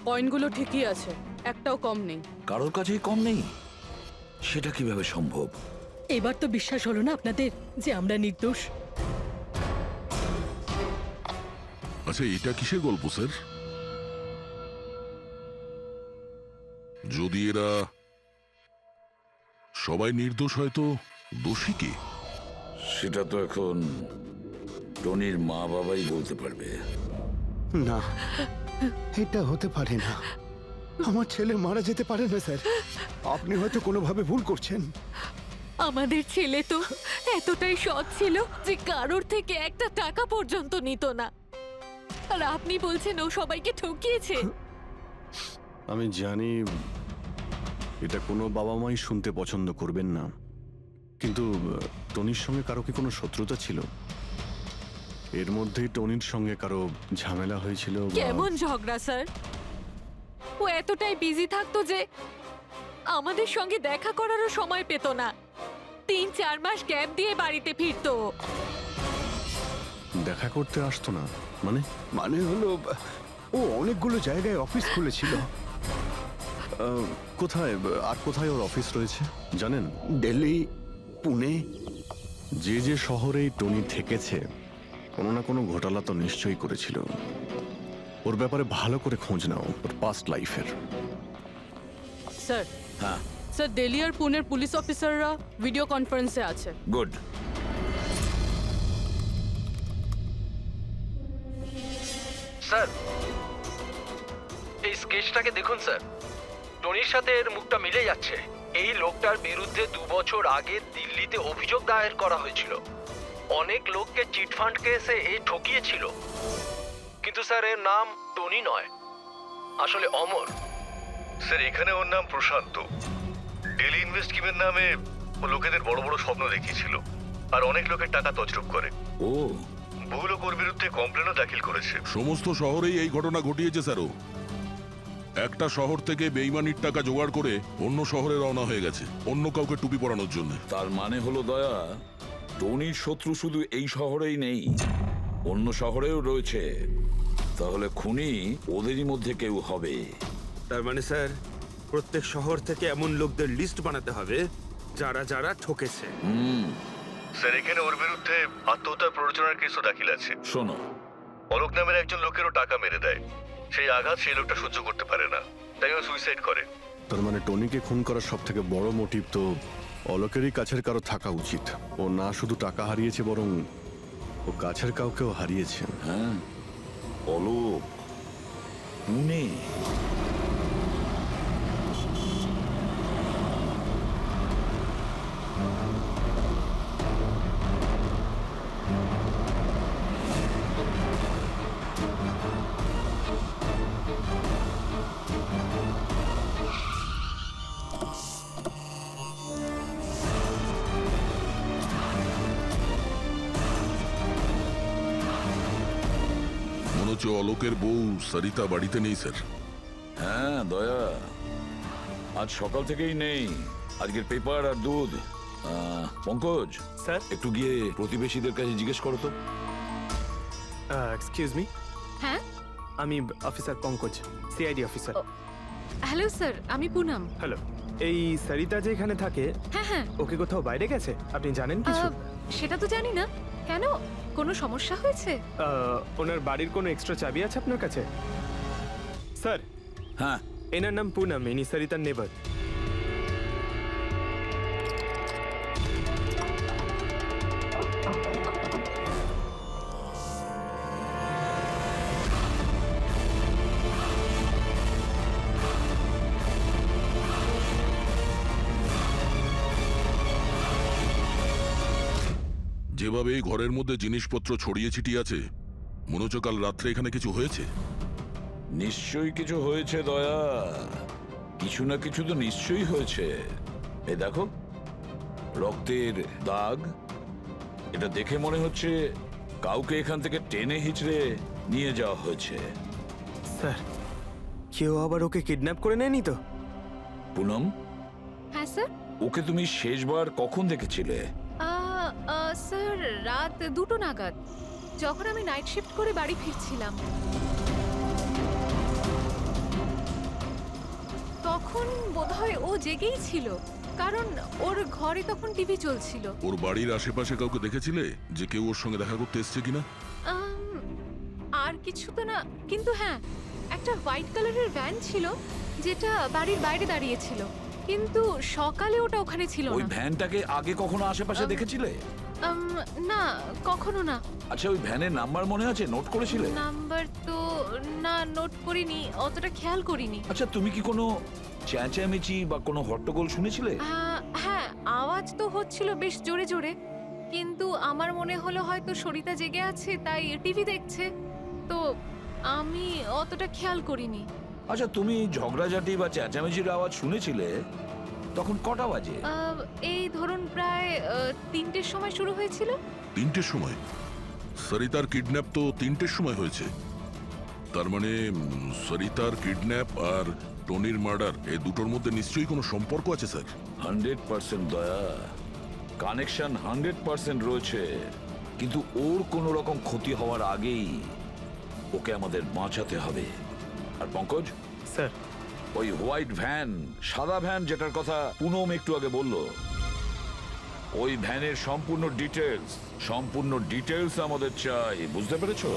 [SPEAKER 11] কয়েনগুলো ঠিকই আছে, একটাও কম নেই।
[SPEAKER 1] কারোর কাছেই কম নেই? সেটা কিভাবে সম্ভব?
[SPEAKER 14] এবার তো বিশ্বাস হলো না আপনাদের যে আমরা নির্দোষ?
[SPEAKER 2] আচ্ছা, এটা কিসের গল্প স্যার? যদি এরা সবাই নির্দোষ হয় তো দোষী কে?
[SPEAKER 1] সেটা তো এখন টনির মা বাবাই বলতে পারবে।
[SPEAKER 10] না, এটা হতে পারে না। আমার ছেলে মারা যেতে পারে না স্যার। আপনি হয়তো কোনোভাবে ভুল করছেন।
[SPEAKER 14] আমাদের ছেলে তো এতটাই সৎ ছিল যে কারোর থেকে একটা টাকা পর্যন্ত নিত না, আর আপনি বলছেন ও সবাইকে ঠকিয়েছে।
[SPEAKER 5] আমি জানি এটা কোনো বাবা মাই শুনতে পছন্দ করবেন না, কিন্তু টনির সঙ্গে কারো কি কোনো শত্রুতা ছিল? এর মধ্যেই টনির সঙ্গে কারো ঝামেলা হয়েছিল বা-
[SPEAKER 14] কেমন ঝগড়া স্যার? ও এতটাই বিজি থাকতো যে আমাদের সঙ্গে দেখা করারও সময় পেত না। 3-4 মাস গ্যাপ দিয়ে বাড়িতে ফিরতো।
[SPEAKER 5] দেখা করতে আসতো না মানে?
[SPEAKER 10] মানে হলো ও অনেকগুলো জায়গায় অফিস খুলেছিল।
[SPEAKER 5] কোথায় আর কোথায় ওর অফিস রয়েছে জানেন?
[SPEAKER 10] দিল্লি, পুনে।
[SPEAKER 5] যে যে শহরেই টনি থেকেছে কোনো না কোনো ঘোটালা তো নিশ্চয়ই করেছিল। ওর ব্যাপারে ভালো করে খোঁজ নাও, ওর পাস্ট লাইফের।
[SPEAKER 11] স্যার,
[SPEAKER 1] হ্যাঁ,
[SPEAKER 11] স্যার দিল্লি আর পুনের পুলিশ অফিসাররা ভিডিও কনফারেন্সে আছে।
[SPEAKER 1] গুড।
[SPEAKER 12] স্যার, এই স্কেচটাকে দেখুন স্যার। টনির সাথে এর মুখটা মিলে যাচ্ছে। এই লোকটার বিরুদ্ধে 2 বছর আগে দিল্লিতে অভিযোগ দায়ের করা হয়েছিল। অনেক লোককে চিটফান্ড কেসে এ ঠকিয়েছিল। কিন্তু স্যার এর নাম টনি নয়, আসলে অমর।
[SPEAKER 8] স্যার, এখানে ওর নাম প্রশান্ত। ডেলি ইনভেস্ট স্কিমের নামে ও লোকেদের বড় বড় স্বপ্ন দেখিয়েছিল, আর অনেক লোকের টাকা তছরূপ করে।
[SPEAKER 1] ও,
[SPEAKER 8] বহু লোক ওর বিরুদ্ধে কমপ্লেনও দাখিল করেছে।
[SPEAKER 2] সমস্ত শহরেই এই ঘটনা ঘটিয়েছে স্যারও। একটা শহর থেকে বেইমানির টাকা জোগাড় করে অন্য শহরে রওনা হয়ে গেছে অন্য কাউকে টুপি পরানোর জন্য।
[SPEAKER 1] তার মানে হলো দয়া, টনির শত্রু শুধু এই শহরেই নেই, অন্য শহরেও রয়েছে। তাহলে খুনি ওদেরই মধ্যে কেউ হবে।
[SPEAKER 3] তার মানে স্যার প্রত্যেক শহর থেকে এমন লোকদের লিস্ট বানাতে হবে যারা যারা ঠকেছে।
[SPEAKER 8] স্যার, এখানে ওর বিরুদ্ধে আত্মহত্যার প্ররোচনার কেসও দাখিল আছে।
[SPEAKER 1] শোনো,
[SPEAKER 8] অলোক নামের একজন লোকেরও টাকা মেরে দেয়। সেই আঘাত সেই লোকটা সহ্য করতে পারে না, তাই ও সুইসাইড করে।
[SPEAKER 5] তার মানে টনিকে খুন করার সব থেকে বড় মোটিভ তো অলোকেরই কাছের কারো থাকা উচিত। ও না শুধু টাকা হারিয়েছে, বরং ও কাছের কাউকেও হারিয়েছে।
[SPEAKER 1] হ্যাঁ, অলোক, পুনে।
[SPEAKER 2] মনে হচ্ছে অলোকের বউ সরিতা বাড়িতে নেই স্যার।
[SPEAKER 1] হ্যাঁ দয়া, আজ সকাল থেকেই নেই। আজকের পেপার আর দুধ। পঙ্কজ
[SPEAKER 3] স্যার,
[SPEAKER 1] একটু গিয়ে প্রতিবেশীদের কাছে জিজ্ঞেস করো তো।
[SPEAKER 3] Excuse me.
[SPEAKER 14] হ্যাঁ,
[SPEAKER 3] আমি officer Pankaj, CID officer.
[SPEAKER 14] Hello sir, আমি পুনম।
[SPEAKER 3] হ্যালো। এই সরিতা যে এখানে থাকে,
[SPEAKER 14] হ্যাঁ হ্যাঁ,
[SPEAKER 3] ওকে কোথাও বাইরে গেছে? আপনি জানেন কিছু?
[SPEAKER 14] সেটা তো জানি না। কেন, কোনো সমস্যা হয়েছে?
[SPEAKER 3] ওনার বাড়ির কোনো এক্সট্রা চাবি আছে আপনার কাছে? স্যার,
[SPEAKER 1] হ্যাঁ,
[SPEAKER 3] এনার নাম পুনম, ইনি সরিতার নেবার।
[SPEAKER 2] যেভাবে এই ঘরের মধ্যে জিনিসপত্র ছড়িয়ে ছিটিয়ে আছে, মনে হচ্ছে কাল রাত্রে এখানে কিছু হয়েছে।
[SPEAKER 1] নিশ্চয়ই কিছু হয়েছে দয়া, কিছু না কিছু তো নিশ্চয়ই হয়েছে। এই দেখো, রক্তের দাগ। এটা দেখে মনে হচ্ছে কাউকে এখান থেকে টেনে হিচড়ে নিয়ে যাওয়া হয়েছে।
[SPEAKER 3] স্যার, কেউ আবার ওকে কিডন্যাপ করে নেয়নি তো?
[SPEAKER 1] পুনম,
[SPEAKER 7] হ্যাঁ স্যার।
[SPEAKER 1] ওকে তুমি শেষবার কখন দেখেছিলে?
[SPEAKER 7] স্যার রাত 2টো নাগাদ, যখন আমি নাইট শিফট করে বাড়ি ফিরছিলাম। তখন বোধহয় ও জেগেই ছিল, কারণ ওর ঘরে তখন টিভি চলছিল।
[SPEAKER 2] ওর বাড়ির আশেপাশে কাউকে দেখেছিলে যে কেউ ওর সঙ্গে দেখা করতে এসছে কিনা?
[SPEAKER 7] আর কিছু তো না, কিন্তু হ্যাঁ, একটা হোয়াইট কালারের ভ্যান ছিল যেটা বাড়ির বাইরে দাঁড়িয়ে ছিল, কিন্তু সকালে ওটা ওখানে ছিল
[SPEAKER 1] ওই
[SPEAKER 7] না।
[SPEAKER 1] ভ্যানটাকে আগে কখনো আশেপাশে দেখেছিলে?
[SPEAKER 7] না, কখনো না।
[SPEAKER 1] আচ্ছা, ওই ভ্যানের নাম্বার মনে আছে? নোট করেছিলে?
[SPEAKER 7] নাম্বার তো না, নোট করিনি, অতটা খেয়াল করিনি।
[SPEAKER 1] আচ্ছা, তুমি কি কোনো চেঁচামেচি বা কোনো হট্টগোল শুনেছিলে?
[SPEAKER 7] হ্যাঁ, আওয়াজ তো হচ্ছিল বেশ জোরে জোরে, কিন্তু আমার মনে হলো হয়তো সরিতা জেগে আছে তাই টিভি দেখছে, তো আমি অতটা খেয়াল করিনি।
[SPEAKER 1] আচ্ছা, তুমি ঝগড়াঝাটি বা চেঁচামেচির আওয়াজ শুনেছিলে তখন কটা বাজে?
[SPEAKER 7] এই ধরুন প্রায় 3টের সময় শুরু হয়েছিল।
[SPEAKER 2] 3টের সময়? সরিতার কিডন্যাপ তো 3টের সময় হয়েছে। তার মানে সরিতার কিডন্যাপ আর টনির মার্ডার, এই দুটোর মধ্যে নিশ্চয়ই কোনো সম্পর্ক আছে স্যার।
[SPEAKER 1] 100% দয়া, কানেকশন 100% রয়েছে, কিন্তু ওর কোনো রকম ক্ষতি হওয়ার আগেই ওকে আমাদের বাঁচাতে হবে। আর পঙ্কজ
[SPEAKER 3] স্যার,
[SPEAKER 1] ওই হোয়াইট ভ্যান, সাদা ভ্যান যেটার কথা পুনম একটু আগে বলল, ওই ভ্যানের সম্পূর্ণ ডিটেলস আমাদের চাই, বুঝতে পেরেছো?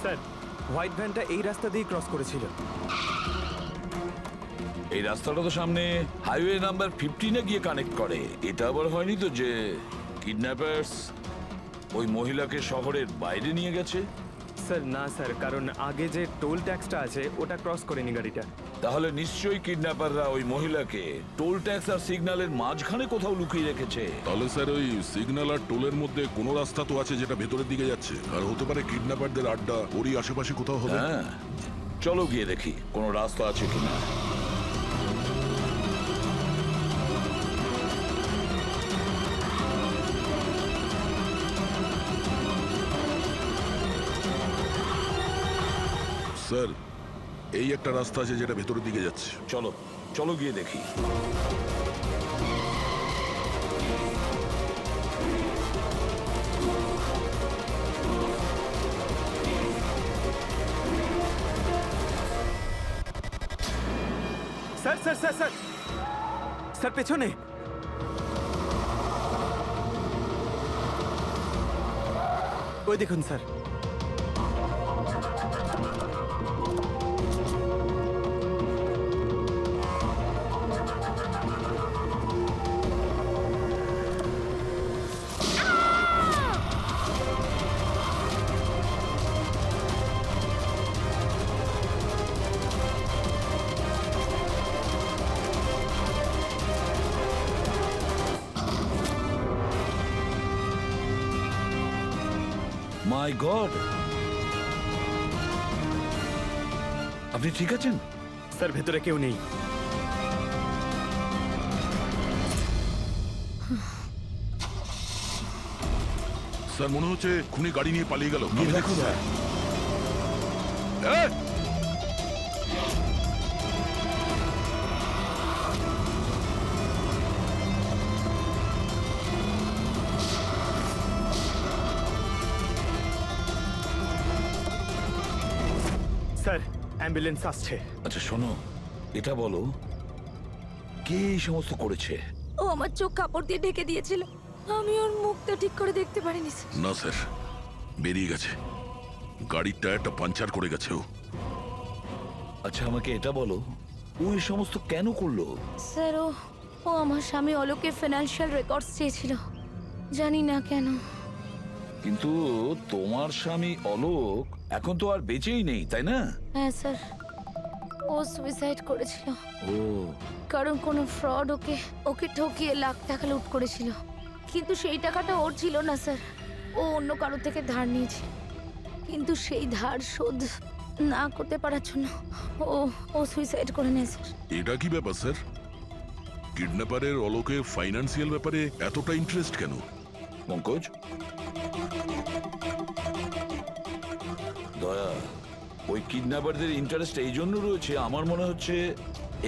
[SPEAKER 3] স্যার, হোয়াইট ভ্যানটা এই রাস্তা দিয়ে ক্রস করেছিল।
[SPEAKER 1] এই রাস্তাটা তো সামনে হাইওয়ে নাম্বার 15-এ গিয়ে কানেক্ট করে। এটা আবার হয়নি তো যে কিডন্যাপার্স ওই মহিলাকে শহরের বাইরে নিয়ে গেছে?
[SPEAKER 3] স্যার না স্যার, কারণ আগে যে টোল ট্যাক্সটা আছে ওটা ক্রস করেনি গাড়িটা।
[SPEAKER 1] তাহলে নিশ্চয়ই কিডন্যাপাররা ওই মহিলাকে টোল ট্যাক্স আর সিগন্যালের মাঝখানে কোথাও লুকিয়ে রেখেছে।
[SPEAKER 2] তাহলে স্যার ওই সিগন্যাল আর টোলের মধ্যে কোনো রাস্তা তো আছে যেটা ভেতরের দিকে যাচ্ছে, আর হতে পারে কিডন্যাপারদের আড্ডা ওরই আশেপাশে কোথাও হবে।
[SPEAKER 1] হ্যাঁ, চলো গিয়ে দেখি কোনো রাস্তা আছে কিনা।
[SPEAKER 2] স্যার, এই একটা রাস্তা আছে যেটা ভেতরের দিকে যাচ্ছে।
[SPEAKER 1] চলো চলো গিয়ে দেখি।
[SPEAKER 3] Sir sir sir sir sir, পেছনে। ওই দেখুন স্যার।
[SPEAKER 1] মাই গড, আপনি ঠিক আছেন?
[SPEAKER 3] স্যার, ভেতরে কেউ নেই।
[SPEAKER 2] স্যার, মনে হচ্ছে খুনি গাড়ি নিয়ে পালিয়ে গেল।
[SPEAKER 1] দেখো স্যার।
[SPEAKER 3] স্যার অ্যাম্বুলেন্স আসছে।
[SPEAKER 1] আচ্ছা শোনো, এটা বলো কে এই সমস্ত করেছে?
[SPEAKER 6] ও আমার চোখ কাপড় দিয়ে ঢেকে দিয়েছিল, আমি ওর মুখটা ঠিক করে দেখতে পারিনি স্যার।
[SPEAKER 2] না স্যার, বেরিয়ে গেছে। গাড়ির টায়ারটা পাঞ্চার করে গেছে ও।
[SPEAKER 1] আচ্ছা আমাকে এটা বলো, ও এই সমস্ত কেন করলো?
[SPEAKER 6] স্যার ও আমার স্বামী অলোকের ফিনান্সিয়াল রেকর্ডস চেয়েছিল, জানি না কেন।
[SPEAKER 1] কিন্তু তোমার স্বামী অলোক এখন তো আর বেঁচেই নেই, তাই না?
[SPEAKER 6] হ্যাঁ স্যার, ও সুইসাইড করেছিল,
[SPEAKER 1] ও
[SPEAKER 6] কারণ কোনো ফ্রড ওকে ঠকিয়ে লাখ টাকা লুট করেছিল। কিন্তু সেই টাকাটা ওর ছিল না স্যার, ও অন্য কারো থেকে ধার নিয়েছে। কিন্তু সেই ধার শোধ না করতে পারার জন্য ও সুইসাইড করে নেয় স্যার।
[SPEAKER 2] এটা কি ব্যাপার স্যার? কিডন্যাপারের অলোকের ফাইন্যান্সিয়াল ব্যাপারে এতটা ইন্টারেস্ট কেন?
[SPEAKER 1] পঙ্কজ, দয়া, ওই কিডন্যাপারদের ইন্টারেস্ট এই জন্য রয়েছে, আমার মনে হচ্ছে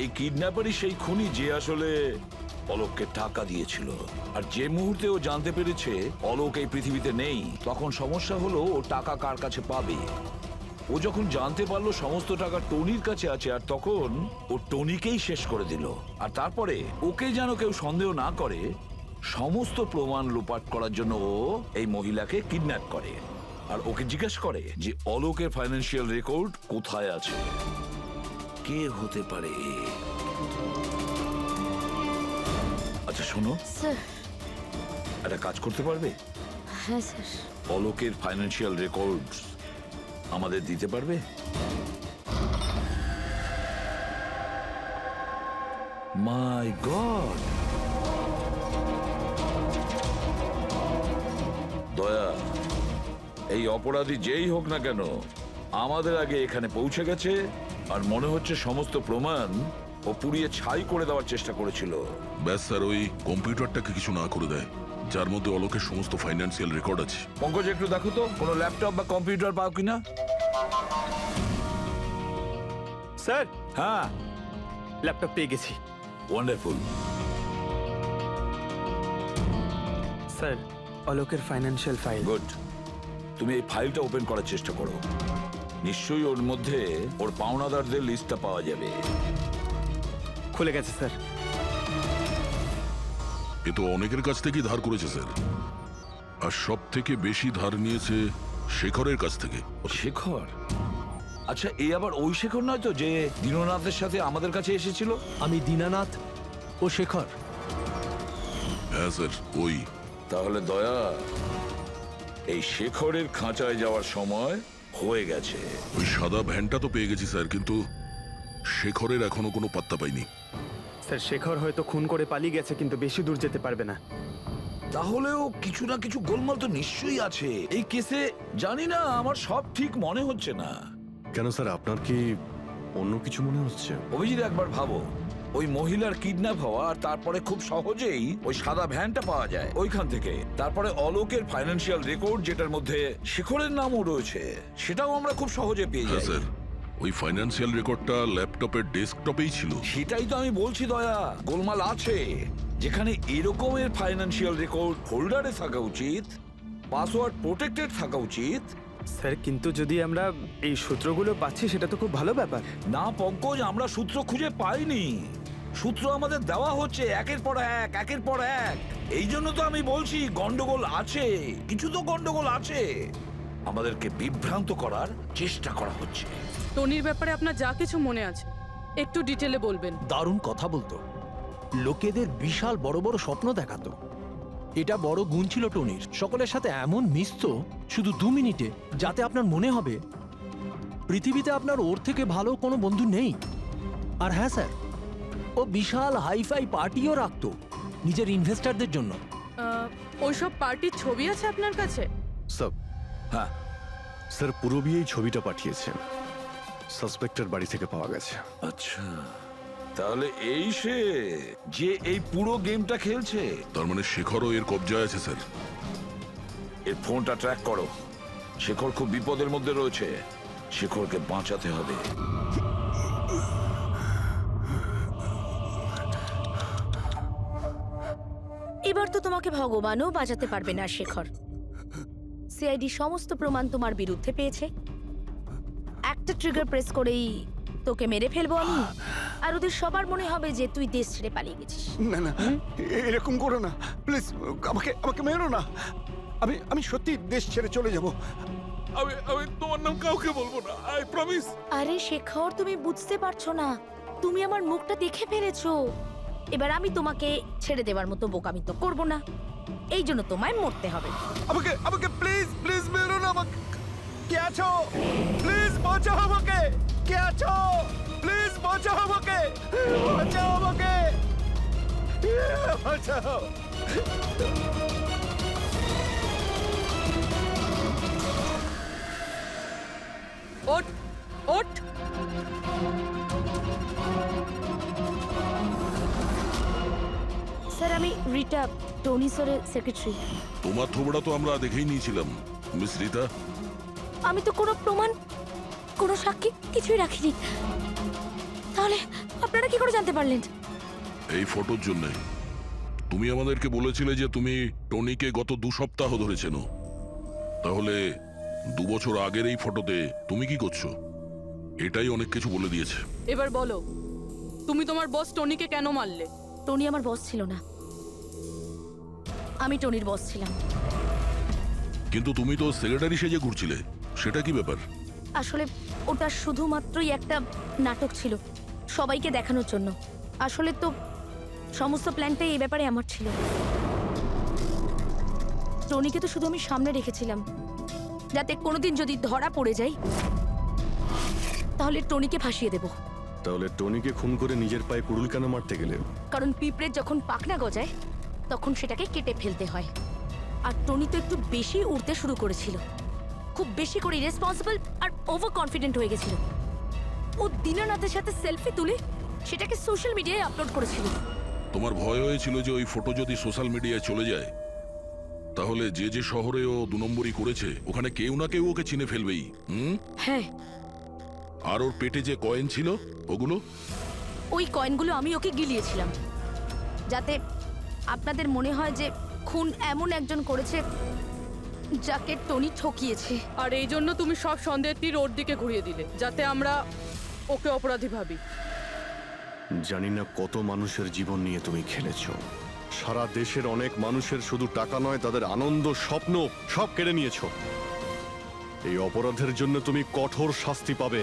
[SPEAKER 1] এই কিডন্যাপারই সেই খুনি যে আসলে অলোককে টাকা দিয়েছিল। আর যে মুহূর্তে ও জানতে পেরেছে অলোক এই পৃথিবীতে নেই, তখন সমস্যা হলো ও টাকা কার কাছে পাবে। ও যখন জানতে পারলো সমস্ত টাকা টনির কাছে আছে, আর তখন ও টনিকেই শেষ করে দিল। আর তারপরে ওকে যেন কেউ সন্দেহ না করে, সমস্ত প্রমাণ লোপাট করার জন্য ও এই মহিলাকে কিডন্যাপ করে আর ওকে জিজ্ঞেস করে যে অলোকের ফাইন্যান্সিয়াল রেকর্ড কোথায় আছে। কে হতে পারে? আচ্ছা শোনো,
[SPEAKER 6] স্যার।
[SPEAKER 1] একটা কাজ করতে পারবে?
[SPEAKER 6] হ্যাঁ স্যার।
[SPEAKER 1] অলোকের ফাইন্যান্সিয়াল রেকর্ডস আমাদের দিতে পারবে? মাই গড! দয়া, এই অপরাধী যেই হোক না কেন আমাদের আগে এখানে পৌঁছে গেছে, আর মনে হচ্ছে সমস্ত প্রমাণ ও পুড়িয়ে ছাই করে দেওয়ার চেষ্টা করেছিল।
[SPEAKER 2] ব্যাস স্যার, ওই কম্পিউটারটাকে কিছু না করে দেয় যার মধ্যে অলোকের সমস্ত ফাইন্যান্সিয়াল রেকর্ড আছে।
[SPEAKER 1] পঙ্কজ, একটু দেখো তো কোনো ল্যাপটপ বা কম্পিউটার পাও কিনা।
[SPEAKER 3] স্যার
[SPEAKER 1] হ্যাঁ,
[SPEAKER 3] ল্যাপটপ পেয়ে গেছি।
[SPEAKER 1] ওয়ান্ডারফুল।
[SPEAKER 3] স্যার অলোকের ফাইন্যান্সিয়াল ফাইল।
[SPEAKER 1] গুড, তুমি এই ফাইলটা ওপেন করার চেষ্টা করো। নিশ্চয়ই ওর মধ্যে ওর পাওনাদারদের লিস্টটা পাওয়া যাবে।
[SPEAKER 3] খুলে গেছে স্যার।
[SPEAKER 2] এ তো অনেকের কাছ থেকেই ধার করেছে স্যার, আর সব থেকে বেশি ধার নিয়েছে শেখরের কাছ থেকে।
[SPEAKER 1] শেখর? আচ্ছা, এই আবার ওই শেখর নয় তো যে দীননাথের সাথে আমাদের কাছে এসেছিল?
[SPEAKER 4] আমি দীনানাথ ও শেখর।
[SPEAKER 2] হ্যাঁ স্যার, ওই।
[SPEAKER 1] তাহলে দয়া, এই শেখরের খাঁচায় যাওয়ার সময় হয়ে গেছে।
[SPEAKER 2] ওই সাদা ভ্যানটা তো পেয়ে গেছি স্যার, কিন্তু শেখরের এখনো কোনো পাত্তা পাইনি।
[SPEAKER 3] স্যার শেখর হয়তো খুন করে পালিয়ে গেছে, কিন্তু বেশি দূর যেতে পারবে না।
[SPEAKER 1] তাহলেও কিছু না কিছু গোলমাল তো নিশ্চয়ই আছে এই কেসে। জানি না, আমার সব ঠিক মনে হচ্ছে না।
[SPEAKER 5] কেন স্যার, আপনার কি অন্য কিছু মনে হচ্ছে?
[SPEAKER 1] অভিজিৎ, একবার ভাবো, ওই মহিলার কিডন্যাপ হওয়া আর তারপরে খুব সহজেই ওই সাদা ভ্যানটা পাওয়া যায় ওইখান থেকে। তারপরে অলোকের ফাইন্যান্সিয়াল রেকর্ড যেটার মধ্যে শেখরের নামও রয়েছে, সেটাও আমরা খুব সহজে পেয়ে
[SPEAKER 2] হ্যাঁ
[SPEAKER 1] যাই।
[SPEAKER 2] স্যার, ওই ফাইন্যান্সিয়াল রেকর্ডটা ল্যাপটপের ডেস্কটপেই ছিল।
[SPEAKER 1] সেটাই তো আমি বলছি দয়া, গোলমাল আছে। যেখানে এরকমের ফাইন্যান্সিয়াল রেকর্ড হোল্ডারে থাকা উচিত, পাসওয়ার্ড প্রোটেক্টেড থাকা উচিত।
[SPEAKER 3] স্যার কিন্তু যদি আমরা এই সূত্রগুলো পাচ্ছি সেটা তো খুব ভালো ব্যাপার।
[SPEAKER 1] না পঙ্কজ, আমরা সূত্র খুঁজে পাইনি। সূত্র আমাদের দেওয়া হচ্ছে একের পর এক, একের পর এক। এই জন্য তো আমি বলছি গন্ডগোল আছে, কিছু তো গন্ডগোল আছে। আমাদেরকে বিভ্রান্ত করার চেষ্টা করা হচ্ছে।
[SPEAKER 11] টনির ব্যাপারে আপনার যা কিছু মনে আছে একটু ডিটেলে বলবেন।
[SPEAKER 4] দারুণ কথা বলতো, লোকেদের বিশাল বড় বড় স্বপ্ন দেখাতো। এটা বড় গুণ ছিল টনির, সকলের সাথে এমন মিশতো শুধু 2 মিনিটে, যাতে আপনার মনে হবে পৃথিবীতে আপনার ওর থেকে ভালো কোনো বন্ধু নেই। আর হ্যাঁ স্যার, ও বিশাল হাইফাই পার্টিও রাখতো নিজের ইনভেস্টরদের জন্য।
[SPEAKER 11] ওইসব পার্টির ছবি আছে আপনার কাছে?
[SPEAKER 5] স্যার,
[SPEAKER 1] হ্যাঁ
[SPEAKER 5] স্যার পুরবি এই ছবিটা পাঠিয়েছেন, সাসপেক্টের বাড়ি থেকে পাওয়া গেছে।
[SPEAKER 1] আচ্ছা, তাহলে এই সে যে এই পুরো গেমটা খেলছে।
[SPEAKER 2] তার মানে শেখরও এর কবজায় আছে স্যার।
[SPEAKER 1] এর ফোনটা ট্র্যাক করো। শেখর খুব বিপদের মধ্যে রয়েছে, শেখরকে বাঁচাতে হবে।
[SPEAKER 6] এবার তো তোমাকে ভগবানও বাঁচাতে পারবে না শেখর। সিআইডি সমস্ত প্রমাণ তোমার বিরুদ্ধে পেয়েছে। একটা ট্রিগার প্রেস করেই তোকে মেরে ফেলবো আমি, আর ওদের সবার মনে হবে যে তুই দেশ ছেড়ে পালিয়ে গেছিস।
[SPEAKER 10] না না, এরকম করো না প্লিজ, আমাকে মেরো না। আমি সত্যি দেশ ছেড়ে চলে যাব।
[SPEAKER 9] আমি তোমার নাম কাউকে বলবো না, আই প্রমিস।
[SPEAKER 6] আরে শেখর, তুমি বুঝতে পারছো না, তুমি আমার মুখটা দেখে ফেলেছো। এবার আমি তোমাকে ছেড়ে দেওয়ার মতো বোকামি তো করবো না, এই জন্য তোমায় মরতে হবে।
[SPEAKER 10] আমাকে প্লিজ মেরো না। আমাকে কে আছো? প্লিজ বাঁচাও আমাকে। কে আছো? প্লিজ বাঁচাও আমাকে। বাঁচাও।
[SPEAKER 11] ওঠ ওঠ।
[SPEAKER 6] স্যার, আমি রিটা, টনি স্যারের সেক্রেটারি।
[SPEAKER 2] তোমার থোবড়া তো আমরা দেখেই নিয়েছিলাম মিস রীতা।
[SPEAKER 6] আমি তো কোনো প্রমাণ, কোনো সাক্ষী কিছুই রাখিনি, তাহলে আপনারা কি করে জানতে পারলেন?
[SPEAKER 2] এই ফটোর জন্য তুমি আমাদেরকে বলেছিলে যে তুমি টনিকে গত 2 সপ্তাহ ধরে চেনো। তাহলে 2 বছর আগের এই ফটোতে তুমি কি করছো? এটাই অনেক কিছু বলে দিয়েছে।
[SPEAKER 11] এবার বলো, তুমি তোমার বস টনিকে কেন মারলে?
[SPEAKER 6] টনি আমার বস ছিল না, আমি টনির বস ছিলাম।
[SPEAKER 2] কিন্তু তুমি তো সেক্রেটারি সেজে ঘুরছিলে, সেটা কি ব্যাপার?
[SPEAKER 6] আসলে ওটা শুধুমাত্রই একটা নাটক ছিল, সবাইকে দেখানোর জন্য। আসলে তো সমস্ত প্ল্যানটাই এই ব্যাপারে আমার ছিল। টনিকে তো শুধু আমি সামনে রেখেছিলাম, যাতে কোনোদিন যদি ধরা পড়ে যাই তাহলে টনিকে ভাসিয়ে দেব।
[SPEAKER 5] তাহলে টনিকে খুন করে নিজের পায়ে কুড়ুল কেন মারতে গেলে?
[SPEAKER 6] কারণ পিঁপড়ে যখন পাখনা গজায় তখন সেটাকে কেটে ফেলতে হয়। আর টনি তো একটু বেশি উড়তে শুরু করেছিল, খুব বেশি করে ইরেসপন্সিবল আর ওভার কনফিডেন্ট হয়ে গেছিল। ও দীনানাথের সাথে সেলফি তুলে সেটাকে সোশ্যাল মিডিয়ায় আপলোড করেছিল।
[SPEAKER 2] তোমার ভয় হয়েছিল যে ওই ফটো যদি সোশ্যাল মিডিয়ায় চলে যায় তাহলে যে যে শহরে ও 2 নম্বরই করেছে ওখানে কেউ না কেউ ওকে চিনে ফেলবেই।
[SPEAKER 6] হ্যাঁ,
[SPEAKER 2] আর ওর পেটে যে কয়েন ছিল ওগুলো?
[SPEAKER 6] ওই কয়েনগুলো আমি ওকে গিলিয়েছিলাম, যাতে আপনাদের মনে হয় যে খুন এমন একজন করেছে যাকে টনি ঠকিয়েছে।
[SPEAKER 11] আর এই জন্য তুমি সব সন্দেহের তীর ওর দিকে ঘুরিয়ে দিলে, যাতে আমরা ওকে অপরাধী ভাবি।
[SPEAKER 5] জানি না কত মানুষের জীবন নিয়ে তুমি খেলেছো। সারা দেশের অনেক মানুষের শুধু টাকা নয়, তাদের আনন্দ, স্বপ্ন সব কেড়ে নিয়েছো। এই অপরাধের জন্য তুমি কঠোর শাস্তি পাবে।